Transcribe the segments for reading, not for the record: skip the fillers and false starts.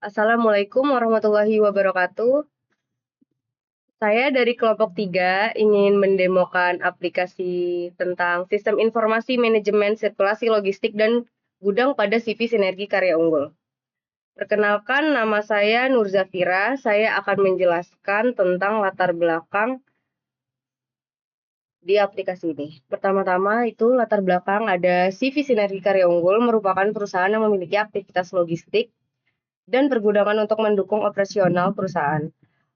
Assalamualaikum warahmatullahi wabarakatuh. Saya dari kelompok 3 ingin mendemokan aplikasi tentang sistem informasi manajemen sirkulasi logistik dan gudang pada CV Sinergi Karya Unggul. Perkenalkan, nama saya Nur Zafira. Saya akan menjelaskan tentang latar belakang di aplikasi ini. Pertama-tama itu latar belakang ada CV Sinergi Karya Unggul merupakan perusahaan yang memiliki aktivitas logistik dan pergudangan untuk mendukung operasional perusahaan.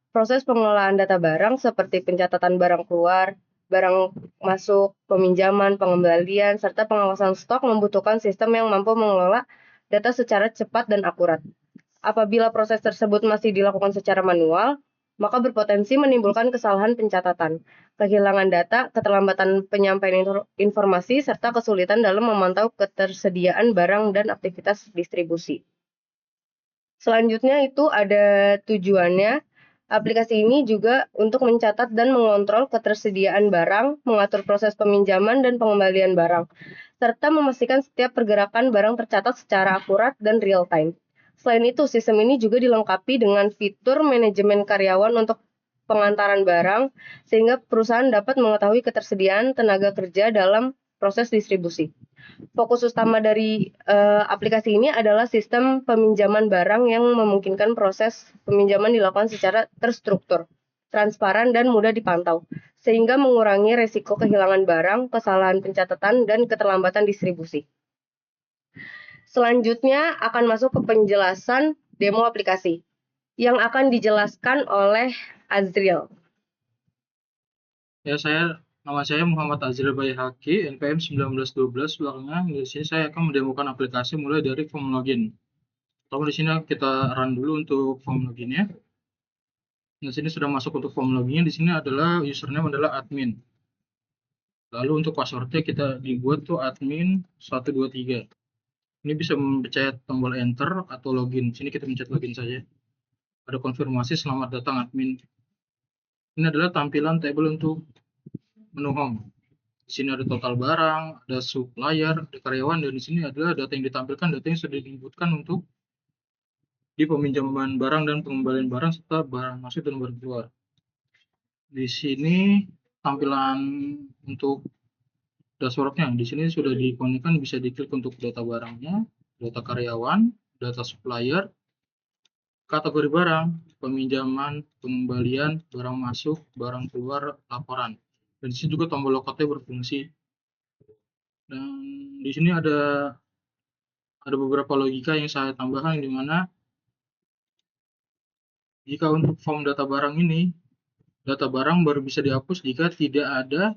Proses pengelolaan data barang seperti pencatatan barang keluar, barang masuk, peminjaman, pengembalian, serta pengawasan stok membutuhkan sistem yang mampu mengelola data secara cepat dan akurat. Apabila proses tersebut masih dilakukan secara manual, maka berpotensi menimbulkan kesalahan pencatatan, kehilangan data, keterlambatan penyampaian informasi, serta kesulitan dalam memantau ketersediaan barang dan aktivitas distribusi. Selanjutnya itu ada tujuannya. Aplikasi ini juga untuk mencatat dan mengontrol ketersediaan barang, mengatur proses peminjaman dan pengembalian barang, serta memastikan setiap pergerakan barang tercatat secara akurat dan real time. Selain itu, sistem ini juga dilengkapi dengan fitur manajemen karyawan untuk pengantaran barang, sehingga perusahaan dapat mengetahui ketersediaan tenaga kerja dalam proses distribusi. Fokus utama dari aplikasi ini adalah sistem peminjaman barang yang memungkinkan proses peminjaman dilakukan secara terstruktur, transparan, dan mudah dipantau, sehingga mengurangi resiko kehilangan barang, kesalahan pencatatan, dan keterlambatan distribusi. Selanjutnya akan masuk ke penjelasan demo aplikasi yang akan dijelaskan oleh Azril. Ya, nama saya Muhammad Azril Bayhaqi, NPM 1912 belakangnya. Di sini saya akan mendemokan aplikasi mulai dari form login. Pertama di sini kita run dulu untuk form loginnya. Di sini sudah masuk untuk form loginnya. Di sini adalah username adalah admin. Lalu untuk passwordnya kita dibuat tuh admin 123. Ini bisa mencet tombol enter atau login. Sini kita mencet login saja. Ada konfirmasi selamat datang admin. Ini adalah tampilan table untuk menu home. Di sini ada total barang, ada supplier, ada karyawan, dan di sini adalah data yang ditampilkan, data yang sudah diinputkan untuk di peminjaman barang dan pengembalian barang serta barang masuk dan barang keluar. Di sini tampilan untuk dashboardnya, di sini sudah diikonikan, bisa diklik untuk data barangnya, data karyawan, data supplier, kategori barang, peminjaman, pengembalian, barang masuk, barang keluar, laporan. Dan di sini juga tombol lokatnya berfungsi. Dan di sini ada beberapa logika yang saya tambahkan, di mana jika untuk form data barang ini, data barang baru bisa dihapus jika tidak ada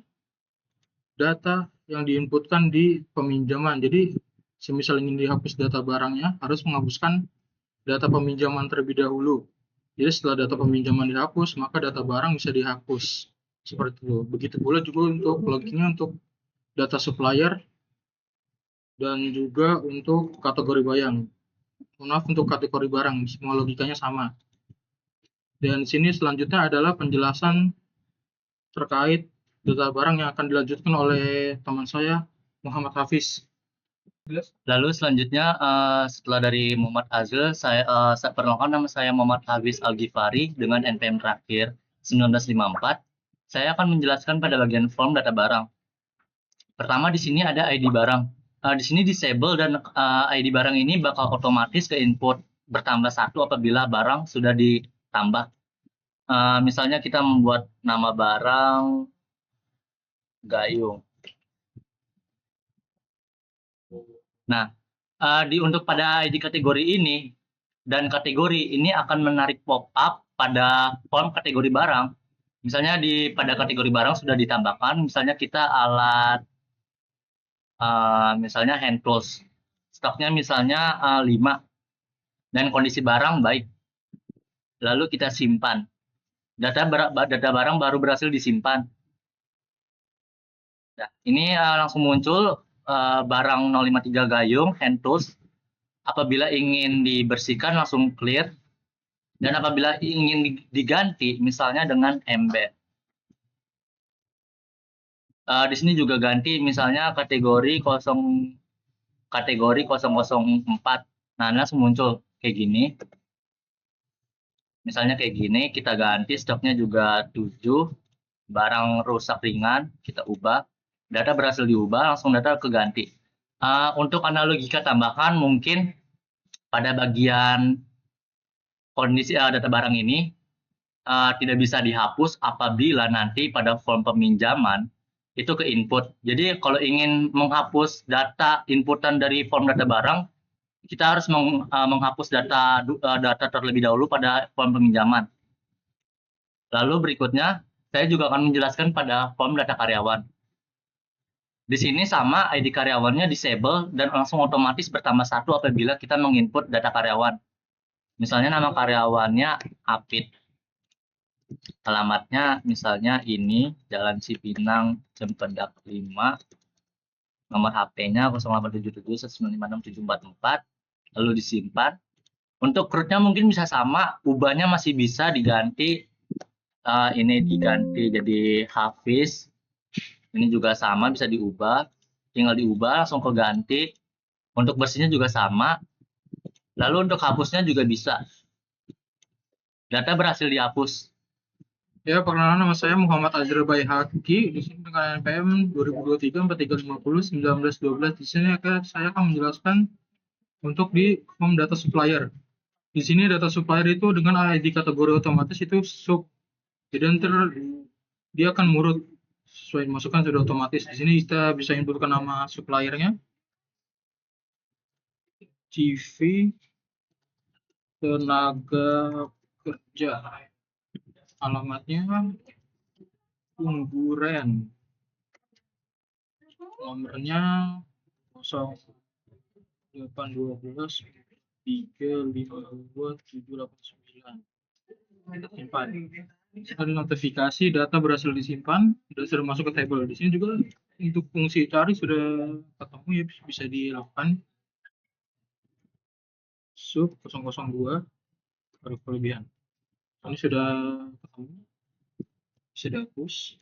data yang diinputkan di peminjaman. Jadi, semisal ingin dihapus data barangnya, harus menghapuskan data peminjaman terlebih dahulu. Jadi setelah data peminjaman dihapus, maka data barang bisa dihapus. Seperti itu. Begitu pula juga untuk loginnya untuk data supplier dan juga untuk kategori barang. Maaf, untuk kategori barang, semua logikanya sama. Dan sini selanjutnya adalah penjelasan terkait data barang yang akan dilanjutkan oleh teman saya, Muhammad Hafiz. Lalu selanjutnya setelah dari Muhammad Azril, saya perkenalkan, nama saya Muhammad Hafiz Al-Ghifari dengan NPM terakhir 1954. Saya akan menjelaskan pada bagian form data barang. Pertama di sini ada ID barang. Di sini disable dan ID barang ini bakal otomatis ke input bertambah 1 apabila barang sudah ditambah. Misalnya kita membuat nama barang Gayung. Nah, untuk pada ID kategori ini dan kategori ini akan menarik pop-up pada form kategori barang. Misalnya pada kategori barang sudah ditambahkan, misalnya kita alat, misalnya hand tools, stoknya misalnya 5, dan kondisi barang baik. Lalu kita simpan. Data barang baru berhasil disimpan. Nah, ini langsung muncul barang 053 Gayung, hand tools. Apabila ingin dibersihkan langsung clear, dan apabila ingin diganti misalnya dengan embed. Di sini juga ganti misalnya kategori 004. Nah, langsung muncul kayak gini. Misalnya kayak gini, kita ganti stoknya juga 7, barang rusak ringan, kita ubah, data berhasil diubah, langsung data keganti. Untuk analogika tambahan mungkin pada bagian kondisi data barang ini tidak bisa dihapus apabila nanti pada form peminjaman itu ke input. Jadi kalau ingin menghapus data inputan dari form data barang, kita harus menghapus data terlebih dahulu pada form peminjaman. Lalu berikutnya, saya juga akan menjelaskan pada form data karyawan. Di sini sama ID karyawannya disable dan langsung otomatis bertambah 1 apabila kita menginput data karyawan. Misalnya nama karyawannya Apit. Alamatnya misalnya ini Jalan Cipinang, Cempedak 5, nomor HP-nya 0877195674, lalu disimpan. Untuk root-nya mungkin bisa sama, ubahnya masih bisa diganti. Ini diganti jadi Hafiz. Ini juga sama, bisa diubah. Tinggal diubah, langsung keganti. Untuk bersihnya juga sama. Lalu untuk hapusnya juga bisa. Data berhasil dihapus. Ya, perkenalan, nama saya Muhammad Azril Baihaqi. Di sini dengan NPM 2023-4350-1912. Di sini saya akan menjelaskan untuk di form data supplier. Di sini data supplier itu dengan ID kategori otomatis itu sub. Jadi nanti dia akan murut sesuai masukan sudah otomatis. Di sini kita bisa inputkan nama suppliernya, CV, tenaga kerja, alamatnya Ungguren, nomornya 0812 352 789. Kita simpan. Ada notifikasi data berhasil disimpan dan sudah masuk ke table. Di sini juga untuk fungsi cari sudah ketemu, ya bisa dilakukan. Sub 002 baru kelebihan. Ini sudah ketemu, bisa dihapus.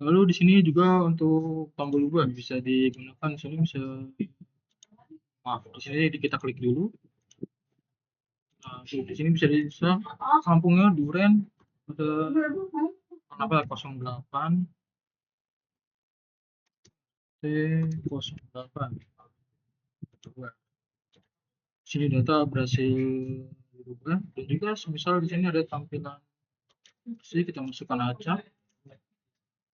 Lalu di sini juga untuk tombol ubah bisa digunakan. Di sini bisa, di sini kita klik dulu. Nah, di sini bisa kampungnya Duren, ada kenapa 08 T08. Di sini data berhasil dirubah dan juga semisal di sini ada tampilan bersih, kita masukkan acak.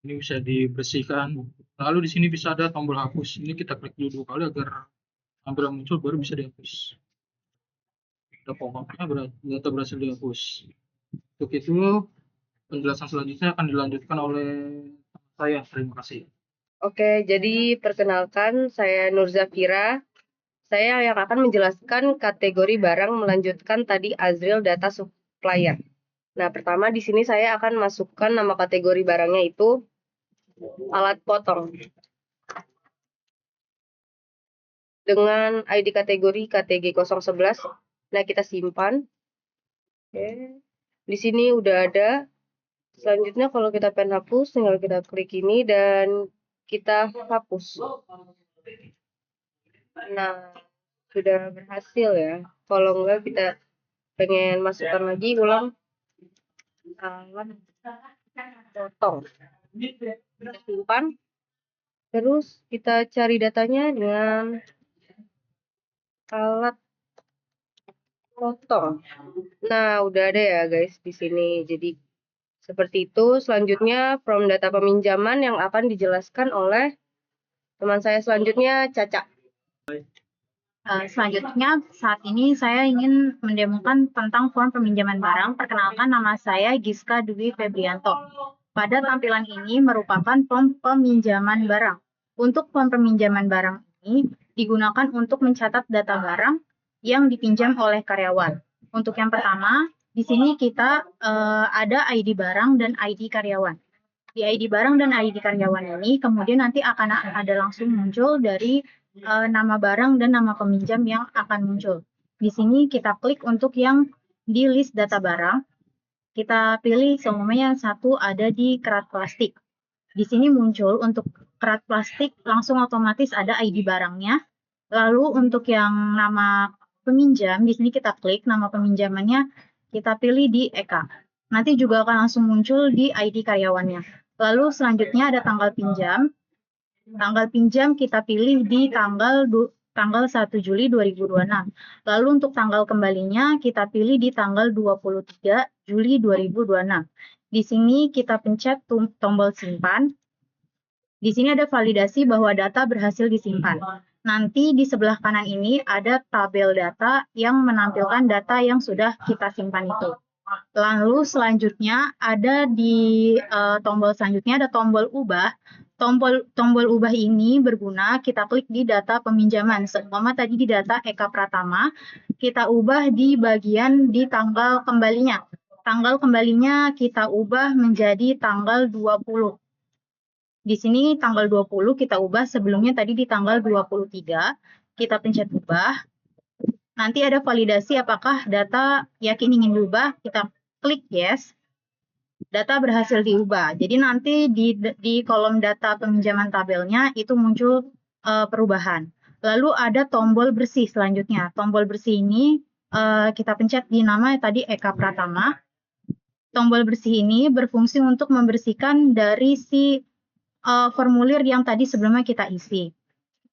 Ini bisa dibersihkan. Lalu di sini bisa ada tombol hapus. Ini kita klik dulu 2 kali agar tampilan muncul, baru bisa dihapus. Ada pop-up-nya, data berhasil dihapus. Untuk itu penjelasan selanjutnya akan dilanjutkan oleh saya. Terima kasih. Oke, jadi perkenalkan saya Nur Zafira. Saya yang akan menjelaskan kategori barang melanjutkan tadi Azril data supplier. Nah, pertama di sini saya akan masukkan nama kategori barangnya itu alat potong. Dengan ID kategori KTG 011. Nah, kita simpan. Oke. Di sini udah ada. Selanjutnya kalau kita pengen hapus, tinggal kita klik ini dan kita hapus. Nah, sudah berhasil ya. Kalau enggak kita pengen masukkan lagi ulang alat potong. Kita simpan. Terus kita cari datanya dengan alat potong. Nah, udah ada ya guys di sini. Jadi seperti itu. Selanjutnya from data peminjaman yang akan dijelaskan oleh teman saya selanjutnya, Caca. Selanjutnya, saat ini saya ingin mendemokan tentang form peminjaman barang. Perkenalkan, nama saya Giska Dwi Febrianto. Pada tampilan ini merupakan form peminjaman barang. Untuk form peminjaman barang ini digunakan untuk mencatat data barang yang dipinjam oleh karyawan. Untuk yang pertama, di sini kita ada ID barang dan ID karyawan. Di ID barang dan ID karyawan ini kemudian nanti akan ada langsung muncul dari nama barang dan nama peminjam yang akan muncul. Di sini kita klik untuk yang di list data barang. Kita pilih semuanya yang satu ada di kerat plastik. Di sini muncul untuk kerat plastik langsung otomatis ada ID barangnya. Lalu untuk yang nama peminjam, di sini kita klik nama peminjamannya, kita pilih di EK. Nanti juga akan langsung muncul di ID karyawannya. Lalu selanjutnya ada tanggal pinjam. Tanggal pinjam kita pilih di tanggal 1 Juli 2026. Lalu untuk tanggal kembalinya kita pilih di tanggal 23 Juli 2026. Di sini kita pencet tombol simpan. Di sini ada validasi bahwa data berhasil disimpan. Nanti di sebelah kanan ini ada tabel data yang menampilkan data yang sudah kita simpan itu. Lalu selanjutnya ada di tombol selanjutnya ada tombol ubah. Tombol ubah ini berguna kita klik di data peminjaman. Seumpama tadi di data Eka Pratama, kita ubah di bagian di tanggal kembalinya. Tanggal kembalinya kita ubah menjadi tanggal 20. Di sini tanggal 20 kita ubah, sebelumnya tadi di tanggal 23. Kita pencet ubah. Nanti ada validasi apakah data yakin ingin diubah, kita klik yes. Data berhasil diubah. Jadi nanti di kolom data peminjaman tabelnya itu muncul perubahan. Lalu ada tombol bersih selanjutnya. Tombol bersih ini kita pencet di nama tadi Eka Pratama. Tombol bersih ini berfungsi untuk membersihkan dari si formulir yang tadi sebelumnya kita isi.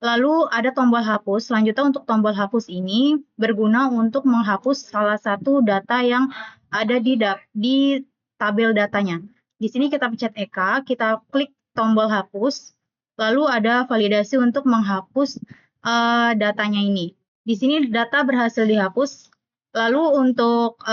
Lalu ada tombol hapus. Selanjutnya untuk tombol hapus ini berguna untuk menghapus salah satu data yang ada di tabel datanya. Di sini kita pencet EK, kita klik tombol hapus, lalu ada validasi untuk menghapus datanya ini. Di sini data berhasil dihapus. Lalu untuk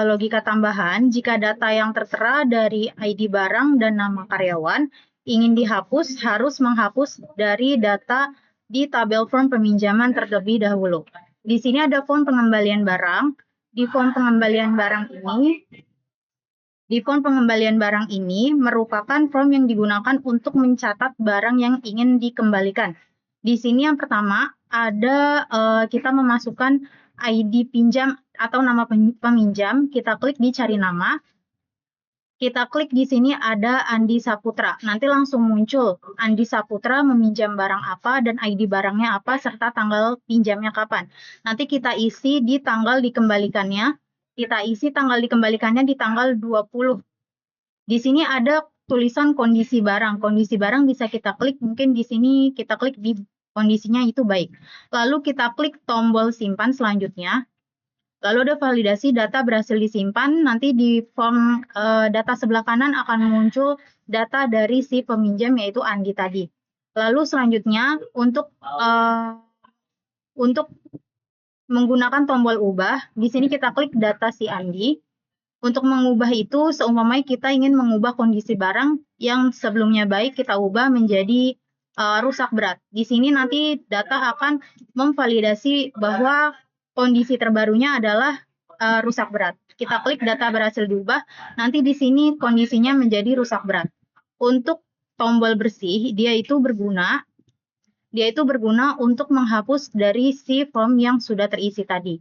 logika tambahan, jika data yang tertera dari ID barang dan nama karyawan ingin dihapus, harus menghapus dari data di tabel form peminjaman terlebih dahulu. Di sini ada form pengembalian barang. Di form pengembalian barang ini merupakan form yang digunakan untuk mencatat barang yang ingin dikembalikan. Di sini yang pertama ada kita memasukkan ID pinjam atau nama peminjam. Kita klik di cari nama. Kita klik di sini ada Andi Saputra. Nanti langsung muncul Andi Saputra meminjam barang apa dan ID barangnya apa serta tanggal pinjamnya kapan. Nanti kita isi di tanggal dikembalikannya. Kita isi tanggal dikembalikannya di tanggal 20. Di sini ada tulisan kondisi barang. Kondisi barang bisa kita klik, mungkin di sini kita klik di kondisinya itu baik. Lalu kita klik tombol simpan selanjutnya. Lalu ada validasi data berhasil disimpan, nanti di form data sebelah kanan akan muncul data dari si peminjam yaitu Andi tadi. Lalu selanjutnya untuk menggunakan tombol ubah, di sini kita klik data si Andi. Untuk mengubah itu seumpamanya kita ingin mengubah kondisi barang yang sebelumnya baik kita ubah menjadi rusak berat. Di sini nanti data akan memvalidasi bahwa kondisi terbarunya adalah rusak berat. Kita klik data berhasil diubah, nanti di sini kondisinya menjadi rusak berat. Untuk tombol bersih, dia itu berguna untuk menghapus dari si form yang sudah terisi tadi.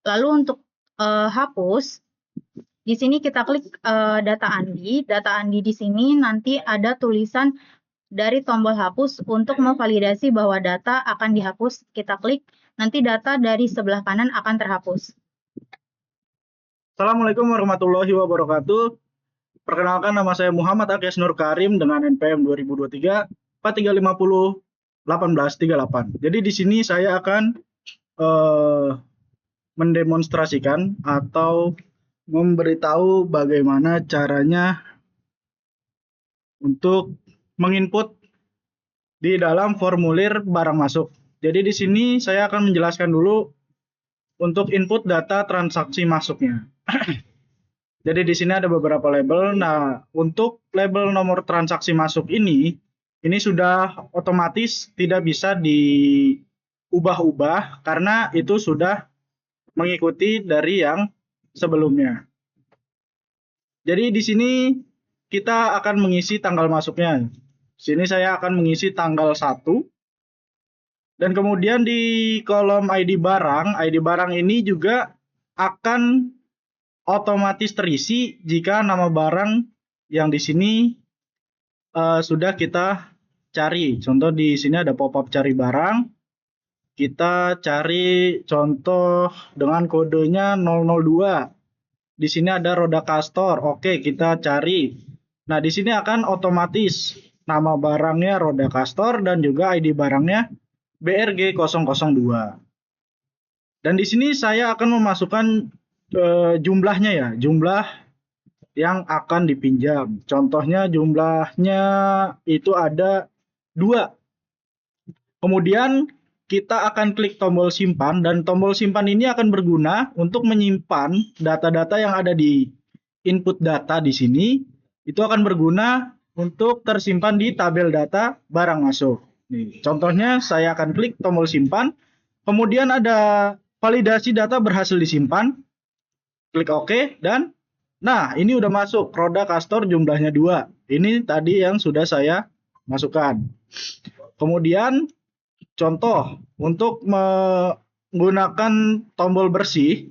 Lalu untuk hapus, di sini kita klik data Andi. Data Andi di sini nanti ada tulisan dari tombol hapus untuk memvalidasi bahwa data akan dihapus. Kita klik. Nanti data dari sebelah kanan akan terhapus. Assalamualaikum warahmatullahi wabarakatuh. Perkenalkan, nama saya Muhammad Akyas Nur Karim dengan NPM 2023 4350 1838. Jadi di sini saya akan mendemonstrasikan atau memberitahu bagaimana caranya untuk menginput di dalam formulir barang masuk. Jadi di sini saya akan menjelaskan dulu untuk input data transaksi masuknya. Jadi di sini ada beberapa label. Nah, untuk label nomor transaksi masuk ini sudah otomatis tidak bisa diubah-ubah karena itu sudah mengikuti dari yang sebelumnya. Jadi di sini kita akan mengisi tanggal masuknya. Sini saya akan mengisi tanggal 1. Dan kemudian di kolom ID barang ini juga akan otomatis terisi jika nama barang yang di sini sudah kita cari. Contoh di sini ada pop-up cari barang. Kita cari contoh dengan kodenya 002. Di sini ada roda kastor. Oke, kita cari. Nah, di sini akan otomatis nama barangnya roda kastor dan juga ID barangnya BRG 002. Dan di sini saya akan memasukkan jumlahnya ya, jumlah yang akan dipinjam. Contohnya jumlahnya itu ada 2. Kemudian kita akan klik tombol simpan dan tombol simpan ini akan berguna untuk menyimpan data-data yang ada di input data di sini. Itu akan berguna untuk tersimpan di tabel data barang masuk. Nih, contohnya saya akan klik tombol simpan. Kemudian ada validasi data berhasil disimpan. Klik OK dan nah ini udah masuk roda kastor jumlahnya 2. Ini tadi yang sudah saya masukkan. Kemudian contoh untuk menggunakan tombol bersih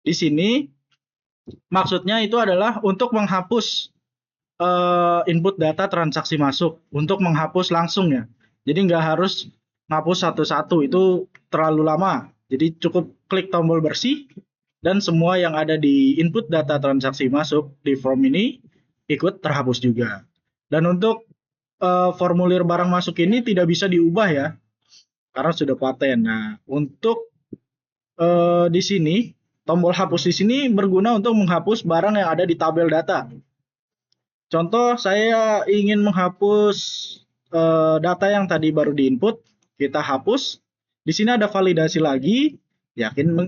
di sini maksudnya itu adalah untuk menghapus input data transaksi masuk, untuk menghapus langsung ya. Jadi nggak harus ngapus satu-satu, itu terlalu lama. Jadi cukup klik tombol bersih dan semua yang ada di input data transaksi masuk di form ini ikut terhapus juga. Dan untuk formulir barang masuk ini tidak bisa diubah ya, karena sudah paten. Nah, untuk di sini tombol hapus di sini berguna untuk menghapus barang yang ada di tabel data. Contoh saya ingin menghapus data yang tadi baru diinput, kita hapus. Di sini ada validasi lagi,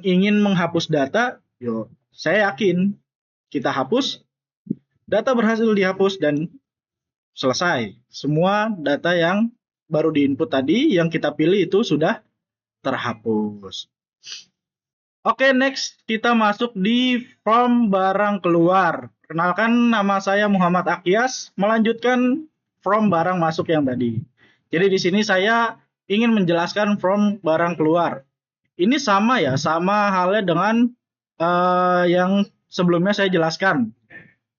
ingin menghapus data, yo saya yakin kita hapus, data berhasil dihapus dan selesai. Semua data yang baru diinput tadi yang kita pilih itu sudah terhapus. Oke, next kita masuk di form barang keluar. Kenalkan, nama saya Muhammad Akyas, melanjutkan form barang masuk yang tadi. Jadi di sini saya ingin menjelaskan form barang keluar. Ini sama ya, sama halnya dengan yang sebelumnya saya jelaskan.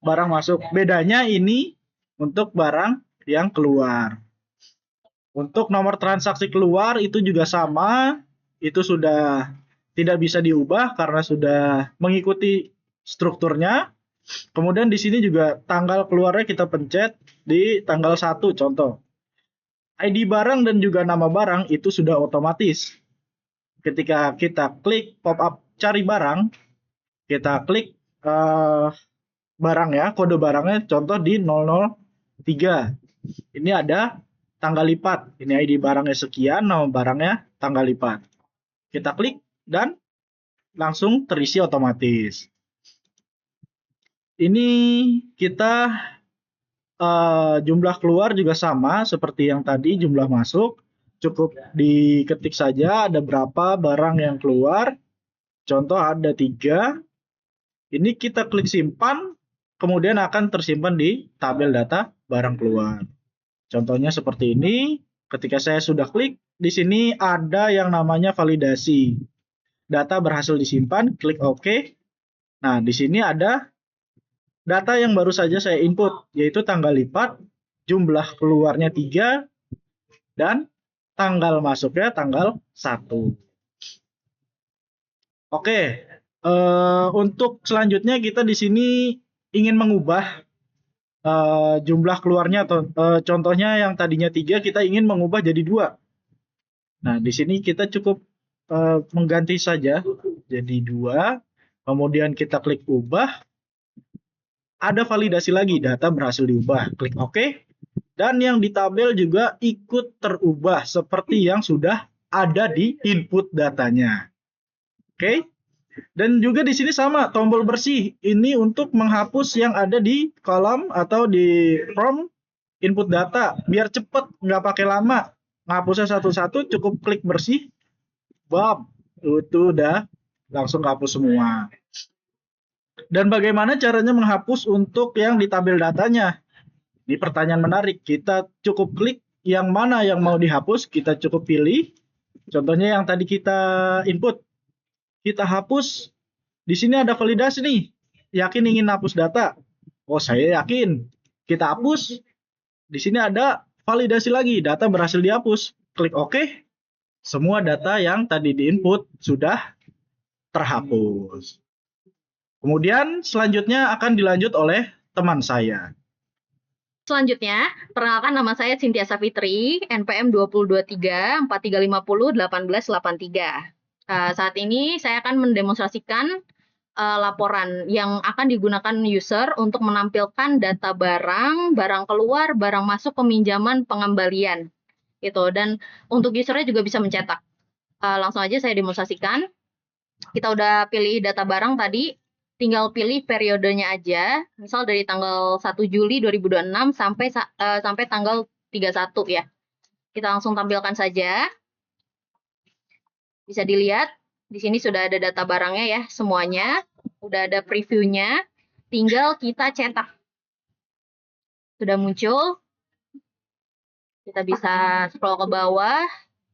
Barang masuk, bedanya ini untuk barang yang keluar. Untuk nomor transaksi keluar itu juga sama, itu sudah tidak bisa diubah karena sudah mengikuti strukturnya. Kemudian di sini juga tanggal keluarnya kita pencet di tanggal 1 contoh. ID barang dan juga nama barang itu sudah otomatis. Ketika kita klik pop up cari barang, kita klik barang ya, kode barangnya contoh di 003. Ini ada tanggal lipat. Ini ID barangnya sekian, nama barangnya tanggal lipat. Kita klik dan langsung terisi otomatis. Ini kita jumlah keluar juga sama seperti yang tadi jumlah masuk. Cukup diketik saja ada berapa barang yang keluar. Contoh ada 3. Ini kita klik simpan, kemudian akan tersimpan di tabel data barang keluar. Contohnya seperti ini. Ketika saya sudah klik, di sini ada yang namanya validasi. Data berhasil disimpan, klik OK. Nah, di sini ada data yang baru saja saya input, yaitu tanggal lipat, jumlah keluarnya 3, dan tanggal masuknya tanggal 1. Oke, untuk selanjutnya kita di sini ingin mengubah jumlah keluarnya, atau contohnya yang tadinya 3 kita ingin mengubah jadi 2. Nah, di sini kita cukup mengganti saja jadi 2, kemudian kita klik ubah, ada validasi lagi, data berhasil diubah, klik OK, dan yang di tabel juga ikut terubah seperti yang sudah ada di input datanya. Oke, dan juga di sini sama tombol bersih, ini untuk menghapus yang ada di kolom atau di form input data, biar cepet, nggak pakai lama, ngapusnya satu-satu, cukup klik bersih, bam, itu udah langsung hapus semua. Dan bagaimana caranya menghapus untuk yang di tabel datanya? Ini pertanyaan menarik. Kita cukup klik yang mana yang mau dihapus, kita cukup pilih. Contohnya yang tadi kita input, kita hapus. Di sini ada validasi nih. Yakin ingin hapus data? Oh, saya yakin. Kita hapus. Di sini ada validasi lagi, data berhasil dihapus. Klik OK. Semua data yang tadi diinput sudah terhapus. Kemudian selanjutnya akan dilanjut oleh teman saya. Selanjutnya, perkenalkan nama saya Cynthia Savitri, NPM 2023 4350 1883. Saat ini saya akan mendemonstrasikan laporan yang akan digunakan user untuk menampilkan data barang, barang keluar, barang masuk, peminjaman, pengembalian. Gitu. Dan untuk usernya juga bisa mencetak. Langsung aja saya demonstrasikan. Kita udah pilih data barang tadi, tinggal pilih periodenya aja, misal dari tanggal 1 Juli 2026 sampai tanggal 31 ya. Kita langsung tampilkan saja. Bisa dilihat, di sini sudah ada data barangnya ya, semuanya. Udah ada previewnya, tinggal kita cetak. Sudah muncul, kita bisa scroll ke bawah,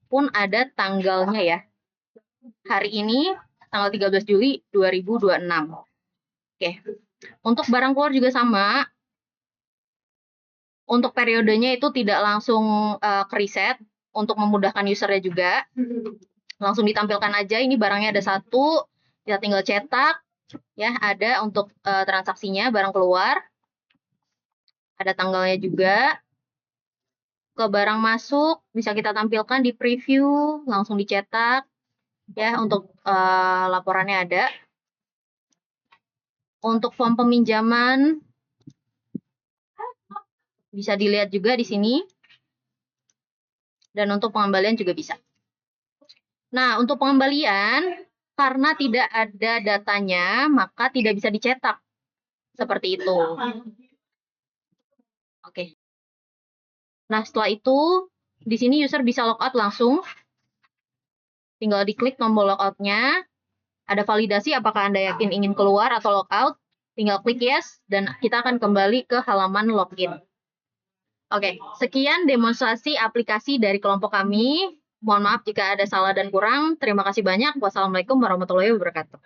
pun ada tanggalnya ya. Hari ini, tanggal 13 Juli 2026. Oke, untuk barang keluar juga sama. Untuk periodenya itu tidak langsung ke-reset, untuk memudahkan usernya juga. Langsung ditampilkan aja, ini barangnya ada satu, kita tinggal cetak. Ya, ada untuk transaksinya, barang keluar. Ada tanggalnya juga. Ke barang masuk, bisa kita tampilkan di preview, langsung dicetak. Ya, untuk laporannya ada. Untuk form peminjaman, bisa dilihat juga di sini. Dan untuk pengembalian juga bisa. Nah, untuk pengembalian, karena tidak ada datanya, maka tidak bisa dicetak. Seperti itu. Oke. Nah, setelah itu, di sini user bisa logout langsung. Tinggal diklik tombol logout-nya. Ada validasi apakah Anda yakin ingin keluar atau logout. Tinggal klik yes, dan kita akan kembali ke halaman login. Oke, sekian demonstrasi aplikasi dari kelompok kami. Mohon maaf jika ada salah dan kurang. Terima kasih banyak. Wassalamualaikum warahmatullahi wabarakatuh.